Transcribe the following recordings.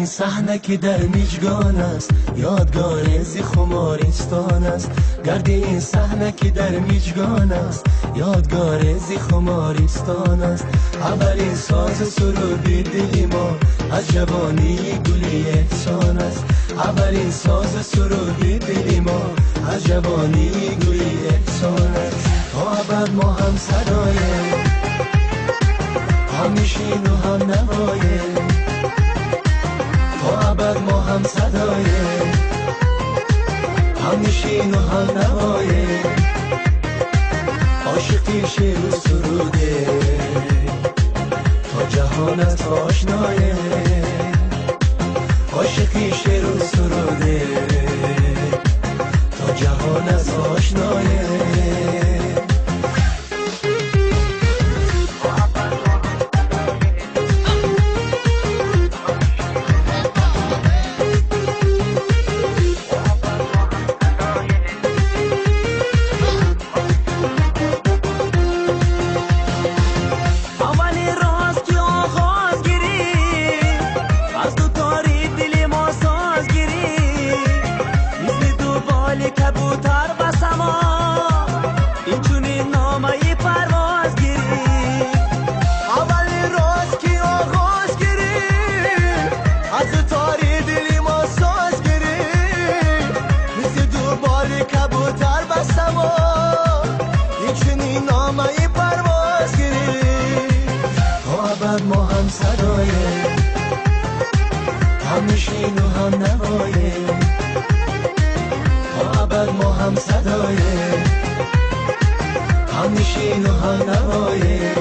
این صحنه که در میجگان است، یادگار زی خمارستان است. گرد این صحنه که در میجگان است، یادگار زی خمارستان است. اولین ساز سرودی دلی ما از جوانی گلی احسان است. اولین ساز سرودی دلی ما از جوانی گلی احسان است. تا ابد ما هم صدایه، هم نشین و هم نوایه. تا ابد ما هم صدایه، هم نشین و هم نوایه. عاشقی شعر و سروده تا جهانت آشنایه. عاشقی شعر و سروده تا جهانت آشنایه. کبوتر بسما این چونین نامه پرواز گیری. اولی راز کی آغاز گیری، از تاری دلی ما ساز گیری. مثل دوبال کبوتر بسما این چونین نامه پرواز گیری. تا ابد ما هم صدایه، هم نشین و هم نوایه. ما هم صدایه، هم نشین و هم نوایه.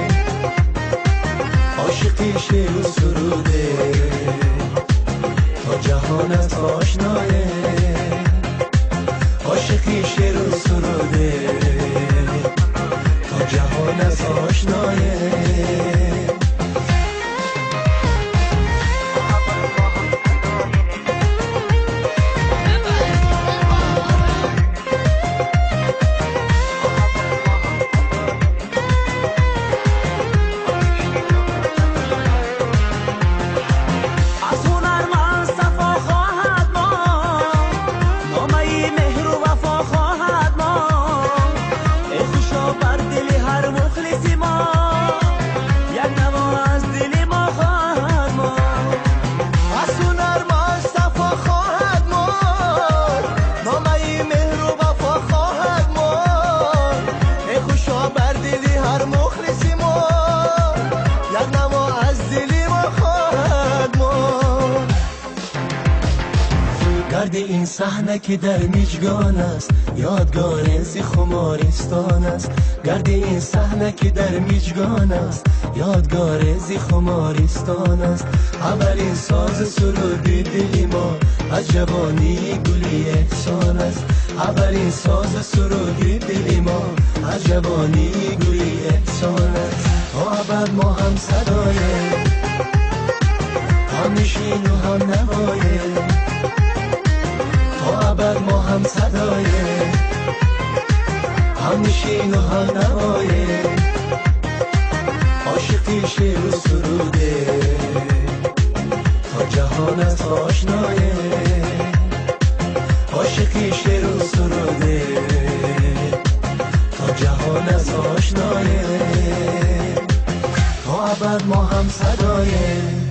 عاشقی شعر و سروده تا جهانت آشنایه. عاشقی شعر و سروده تا جهانت آشنایه. گرد این صحنه که در میجگان است، یادگار زی خمارستان است. گرد این صحنه که در میجگان است، یادگار زی خمارستان است. اولین ساز سرودی دلی ما از جوانی گلی احسان است. اولین ساز سرودی دلی ما از جوانی گلی احسان است. تا ابد ما هم صدایه، هم نشین و هم نوایه. تا ابد ما هم صدایه، هم نشین و هم نوایه. عاشقی شعر و سروده تا جهانت آشنایه. عاشقی شعر و سروده تا جهانت آشنایه. تا ابد ما هم صدایه،